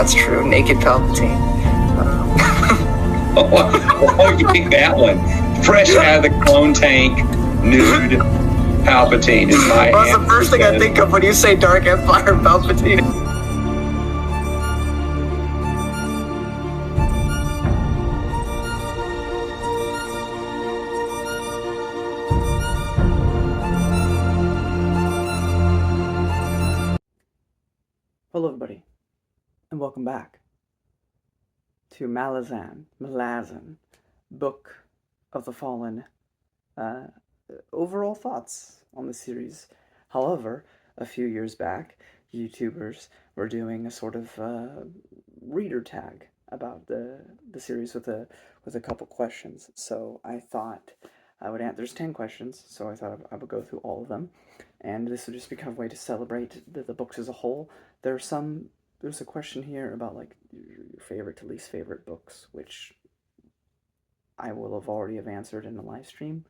that's true. Naked Palpatine. Oh, you pick that one. Fresh out of the clone tank, nude Palpatine is my Well, that's the first thing I think of when you say Dark Empire Palpatine. Hello everybody, and welcome back to Malazan, Book of the Fallen, overall thoughts on the series. However, a few years back, YouTubers were doing a sort of reader tag about the series with a couple questions. So I thought I would answer. There's 10 questions, so I thought I would go through all of them, and this would just be kind of a way to celebrate the books as a whole. There's a question here about like your favorite to least favorite books, which I will have already answered in the live stream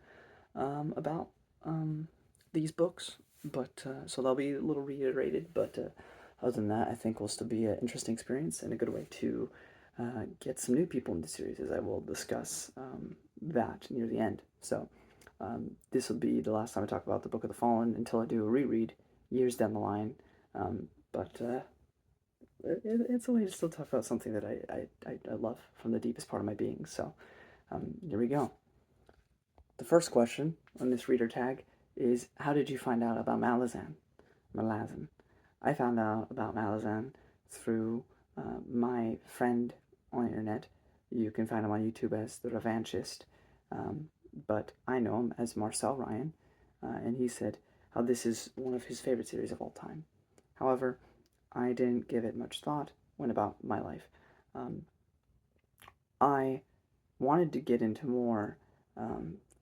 about these books, but so they'll be a little reiterated. But other than that, I think will still be an interesting experience and a good way to get some new people in the series, as I will discuss that near the end. So this will be the last time I talk about the Book of the Fallen until I do a reread years down the line. But it's a way to still talk about something that I love from the deepest part of my being. So here we go. The first question on this reader tag is, how did you find out about Malazan? I found out about Malazan through my friend on the internet. You can find him on YouTube as The Revanchist, but I know him as Marcel Ryan, and he said how this is one of his favorite series of all time. However, I didn't give it much thought when about my life. I wanted to get into more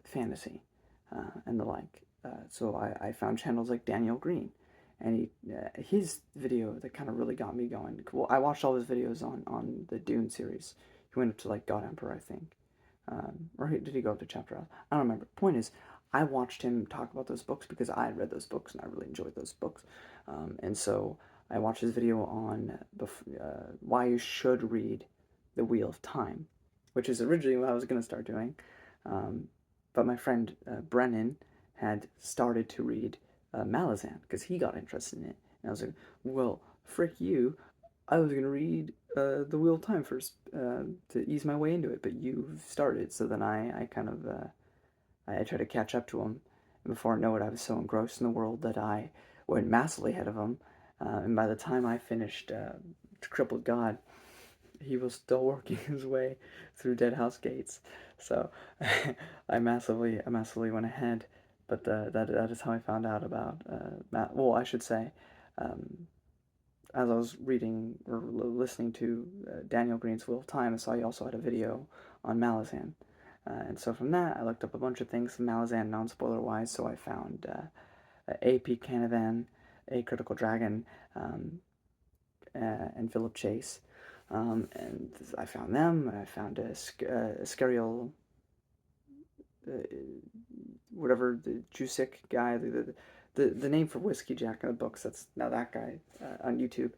fantasy and the like, so I found channels like Daniel Green, and his video that kind of really got me going. Well, I watched all his videos on the Dune series. He went up to like God Emperor, I think, or did he go up to Chapter? I don't remember. Point is, I watched him talk about those books because I had read those books and I really enjoyed those books, and so I watched his video on why you should read The Wheel of Time, which is originally what I was going to start doing, but my friend Brennan had started to read Malazan because he got interested in it, and I was like, well, frick you, I was going to read The Wheel of Time first to ease my way into it, but you started, so then I kind of I tried to catch up to him, and before I know it, I was so engrossed in the world that I went massively ahead of him, and by the time I finished Crippled God, he was still working his way through Dead House Gates, so I massively went ahead. But that is how I found out about well, I should say, as I was reading or listening to Daniel Green's Wheel of Time, I saw he also had a video on Malazan, and so from that I looked up a bunch of things from Malazan, non-spoiler wise. So I found A.P. Canavan, A Critical Dragon, and Philip Chase. And I found them. I found a Scarial, whatever, the Jusic guy, the name for Whiskey Jack in the books. That's now that guy on YouTube,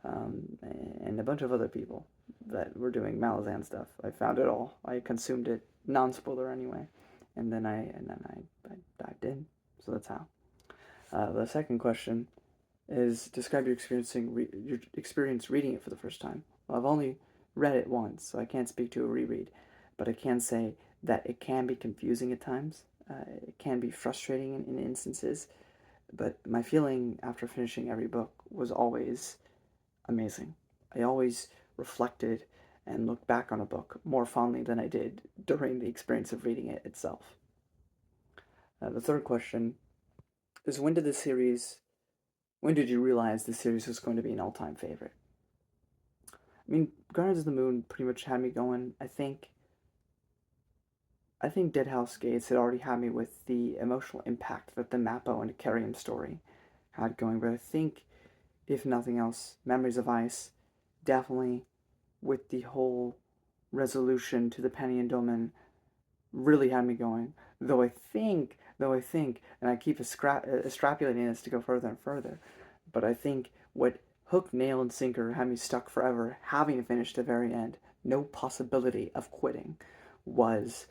and a bunch of other people that were doing Malazan stuff. I found it all. I consumed it, non-spoiler anyway, and then I dived in. So that's how. The second question is, describe your experience reading it for the first time. Well, I've only read it once, so I can't speak to a reread, but I can say that it can be confusing at times. It can be frustrating in instances, but my feeling after finishing every book was always amazing. I always reflected and looked back on a book more fondly than I did during the experience of reading it itself. The third question is, when did you realize the series was going to be an all-time favorite? I mean, Guardians of the Moon pretty much had me going. I think Dead House Gates had already had me with the emotional impact that the Mappo and Carrion story had going, but I think, if nothing else, Memories of Ice, definitely, with the whole resolution to the Penny and Dolmen, really had me going. Though I think, and I keep extrapolating this to go further and further, but I think what hook, nail, and sinker had me stuck forever, having to finish the very end. No possibility of quitting was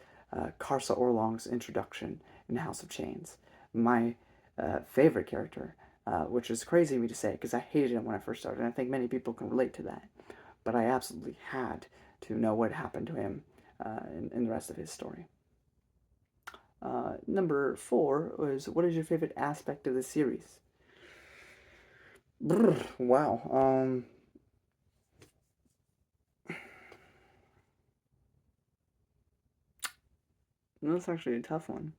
Karsa Orlong's introduction in House of Chains. My favorite character, which is crazy of me to say because I hated him when I first started, and I think many people can relate to that. But I absolutely had to know what happened to him in the rest of his story. Number 4 was, what is your favorite aspect of the series? Brr, wow. That's actually a tough one.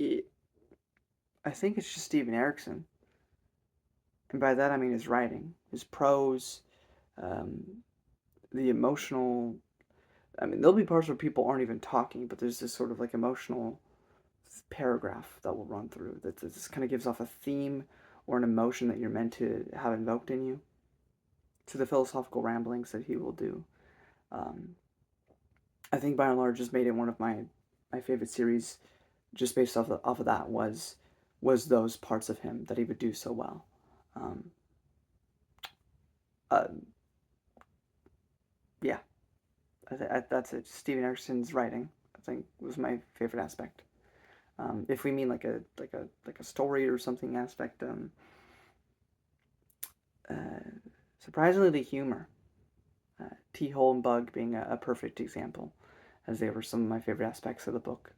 I think it's just Steven Erikson. And by that I mean his writing, his prose, um, the emotional. I mean, there'll be parts where people aren't even talking, but there's this sort of like emotional paragraph that will run through that just kind of gives off a theme or an emotion that you're meant to have invoked in you, to the philosophical ramblings that he will do. Um, I think by and large just made it one of my favorite series, just based off of that was those parts of him that he would do so well. Um, uh, yeah, that's it. Steven Erikson's writing, I think, was my favorite aspect. If we mean like a story or something aspect, uh, surprisingly the humor. T Hole and Bug being a perfect example, as they were some of my favorite aspects of the book,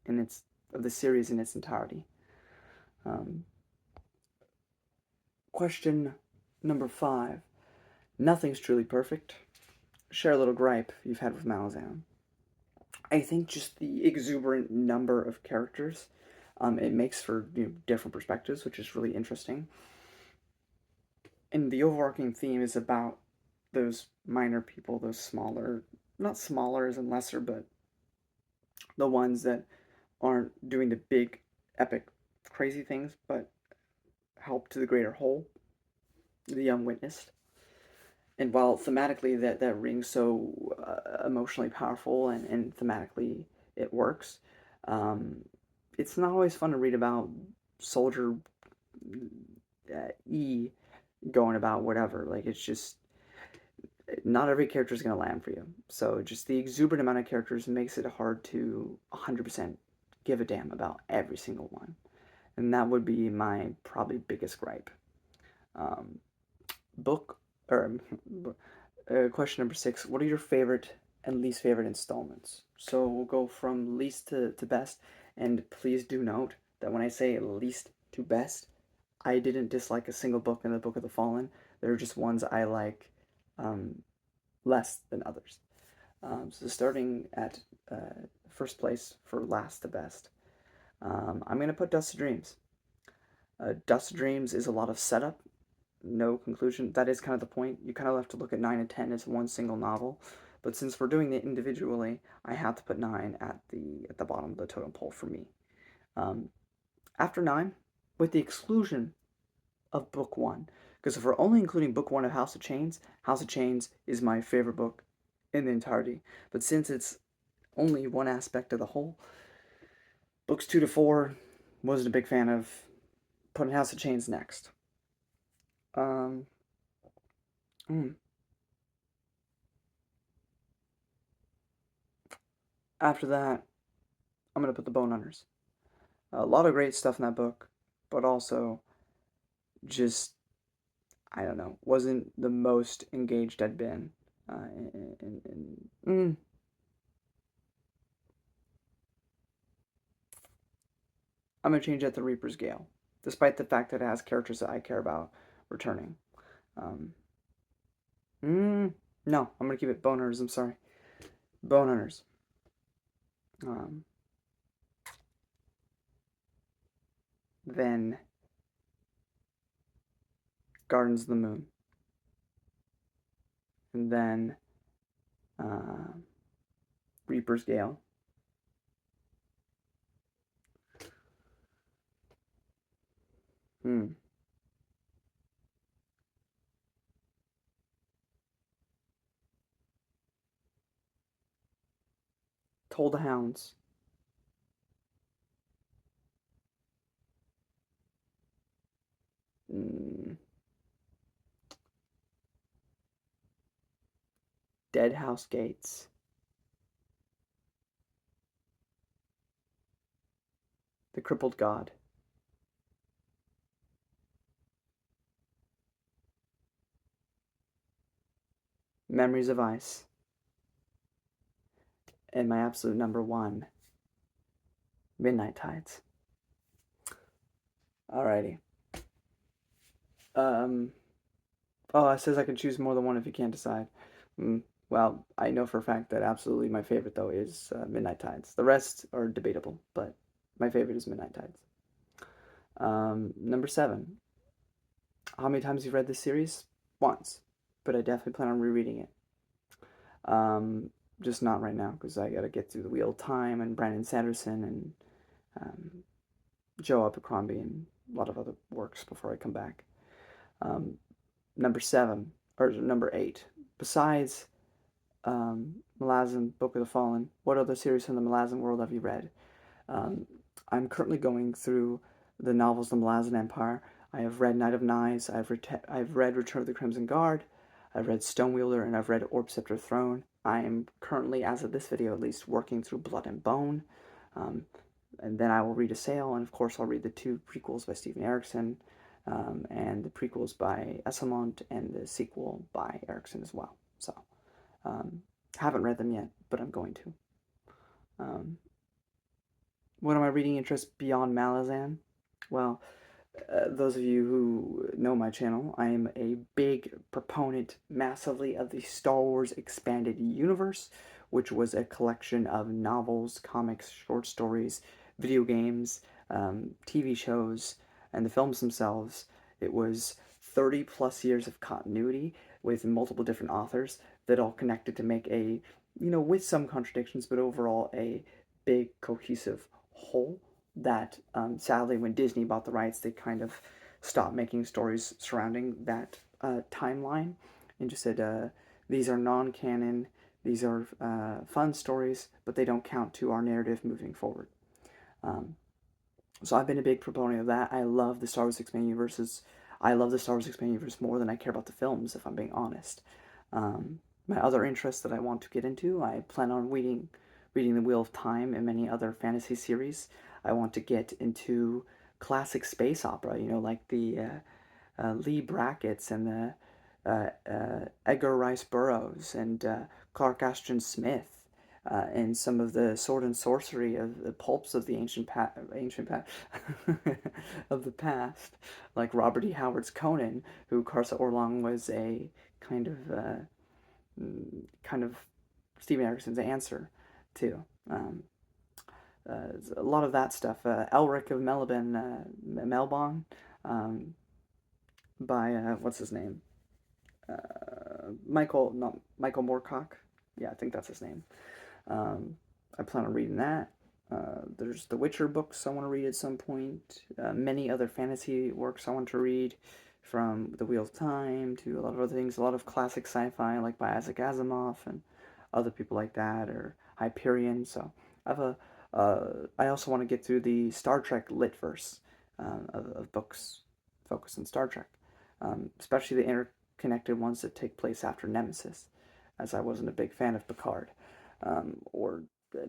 of the series in its entirety. Um, Question number 5. Nothing's truly perfect. Share a little gripe you've had with Malazan. I think just the exuberant number of characters it makes for different perspectives, which is really interesting. And the overarching theme is about those minor people, those smaller, not smaller as in lesser, but the ones that aren't doing the big, epic, crazy things, but help to the greater whole, the unwitnessed. And while thematically that rings so emotionally powerful and thematically it works, um, it's not always fun to read about soldier E going about whatever. Like, it's just not every character is going to land for you. So just the exuberant amount of characters makes it hard to 100% give a damn about every single one. And that would be my probably biggest gripe. Um, book or Question number 6: what are your favorite and least favorite installments? So we'll go from least to best, and please do note that when I say least to best, I didn't dislike a single book in the Book of the Fallen. There are just ones I like less than others. So starting at first place for last to best, I'm going to put Dust of Dreams. Dust of Dreams is a lot of setup, no conclusion. That is kind of the point. You kind of have to look at 9 and 10 as one single novel. But since we're doing it individually, I have to put 9 at the bottom of the totem pole for me. After 9, with the exclusion of book 1, because if we're only including book 1 of House of Chains is my favorite book in the entirety. But since it's only one aspect of the whole, books 2 to 4 wasn't a big fan of. Putting House of Chains next. Um, After that, I'm going to put The Bone Hunters. A lot of great stuff in that book, but also just, I don't know, wasn't the most engaged I'd been. I'm going to change that to Reaper's Gale, despite the fact that it has characters that I care about returning. No, I'm going to keep it Bone Hunters, I'm sorry. Bone Hunters. Then Gardens of the Moon. And then Reaper's Gale. Toll the Hounds. Dead House Gates, The Crippled God, Memories of Ice, and my absolute number one, Midnight Tides. Alrighty. Oh, it says I can choose more than one if you can't decide. Well, I know for a fact that absolutely my favorite, though, is Midnight Tides. The rest are debatable, but my favorite is Midnight Tides. Number 7. How many times have you read this series? Once. But I definitely plan on rereading it. Just not right now, because I gotta get through The Wheel of Time and Brandon Sanderson and Joe Abercrombie and a lot of other works before I come back. Number 7, or number 8. Besides Malazan Book of the Fallen, what other series from the Malazan world have you read? I'm currently going through the novels of the Malazan Empire. I have read Knight of Knives, I've read Return of the Crimson Guard, I've read Stonewielder, and I've read Orb Scepter Throne. I am currently, as of this video at least, working through Blood and Bone. And then I will read Assail, and of course I'll read the 2 prequels by Stephen Erickson, and the prequels by Esselmont, and the sequel by Erickson as well. So, haven't read them yet, but I'm going to. What are my reading interests beyond Malazan? Well, those of you who know my channel, I am a big proponent massively of the Star Wars Expanded Universe, which was a collection of novels, comics, short stories, video games, TV shows, and the films themselves. It was 30 plus years of continuity with multiple different authors that all connected to make a, with some contradictions, but overall a big cohesive whole that sadly when Disney bought the rights, they kind of stopped making stories surrounding that timeline and just said, these are non-canon, these are fun stories, but they don't count to our narrative moving forward. So I've been a big proponent of that. I love the Star Wars Expanded Universes. I love the Star Wars Expanded Universe more than I care about the films, if I'm being honest. My other interests that I want to get into, I plan on reading The Wheel of Time and many other fantasy series. I want to get into classic space opera, like the Lee Brackett's and the Edgar Rice Burroughs and Clark Ashton Smith, and some of the sword and sorcery of the pulps of the of the past, like Robert E. Howard's Conan, who Carsa Orlong was a kind of Stephen Erickson's answer to. A lot of that stuff. Elric of Melbourne, by what's his name? Michael Moorcock. Yeah, I think that's his name. I plan on reading that. There's the Witcher books I want to read at some point. Many other fantasy works I want to read, from The Wheel of Time to a lot of other things. A lot of classic sci-fi, like by Isaac Asimov and other people like that, or Hyperion. So I have I also want to get through the Star Trek Litverse of books focused on Star Trek, especially the interconnected ones that take place after Nemesis, as I wasn't a big fan of Picard or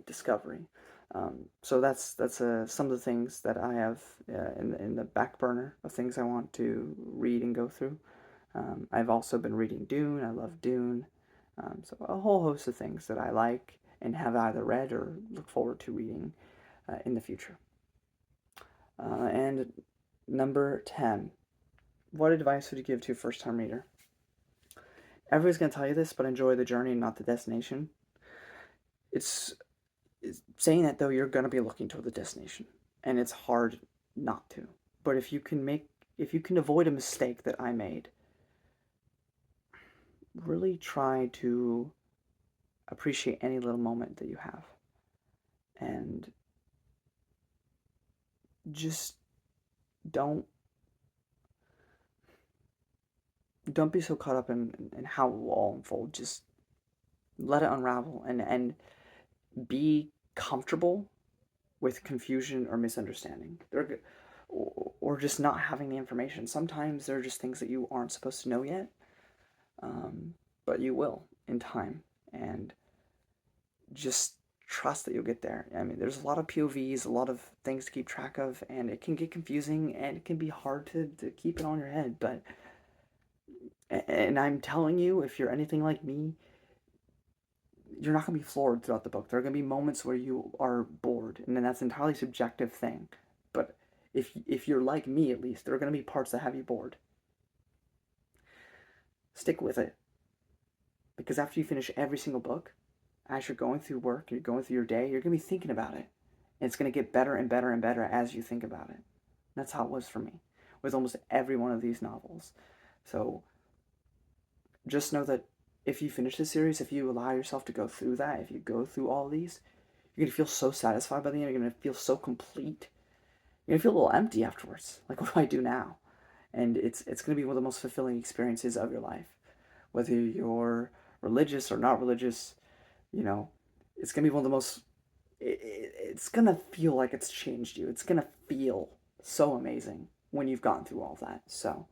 Discovery. So that's some of the things that I have in the back burner of things I want to read and go through. I've also been reading Dune. I love Dune. So a whole host of things that I like and have either read or look forward to reading in the future. And number 10. What advice would you give to a first-time reader? Everybody's going to tell you this, but enjoy the journey and not the destination. It's saying that, though, you're going to be looking toward the destination, and it's hard not to. But if you can avoid a mistake that I made, really try to appreciate any little moment that you have, and just don't be so caught up in how it will all unfold. Just let it unravel and be comfortable with confusion or misunderstanding, or just not having the information. Sometimes there are just things that you aren't supposed to know yet, but you will in time. and just trust that you'll get there. I mean, there's a lot of POVs, a lot of things to keep track of, and it can get confusing, and it can be hard to keep it on your head, but, and I'm telling you, if you're anything like me, you're not going to be floored throughout the book. There are going to be moments where you are bored, and then that's an entirely subjective thing, but if you're like me, at least, there are going to be parts that have you bored. Stick with it, because after you finish every single book, as you're going through work, you're going through your day, you're going to be thinking about it. And it's going to get better and better and better as you think about it. And that's how it was for me with almost every one of these novels. So just know that if you finish this series, if you allow yourself to go through that, if you go through all these, you're going to feel so satisfied by the end. You're going to feel so complete. You're going to feel a little empty afterwards. Like, what do I do now? And it's going to be one of the most fulfilling experiences of your life. Whether you're religious or not religious, you know, it's going to be one of the most, it's going to feel like it's changed you. It's going to feel so amazing when you've gone through all that. So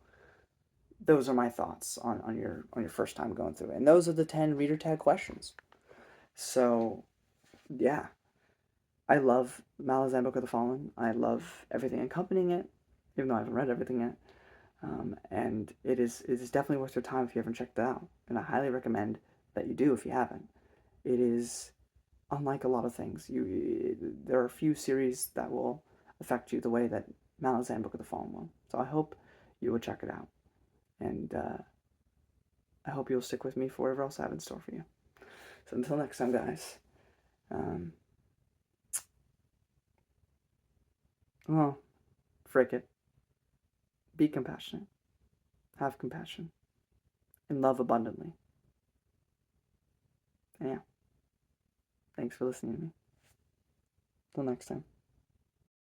those are my thoughts on your first time going through it. And those are the 10 reader tag questions. So yeah, I love Malazan Book of the Fallen. I love everything accompanying it, even though I haven't read everything yet. And it is definitely worth your time if you haven't checked it out. And I highly recommend that you do if you haven't. It is unlike a lot of things. There are a few series that will affect you the way that Malazan Book of the Fallen will. So I hope you will check it out. And I hope you'll stick with me for whatever else I have in store for you. So until next time, guys. Well, frick it. Be compassionate. Have compassion. And love abundantly. And yeah. Thanks for listening to me. Till next time.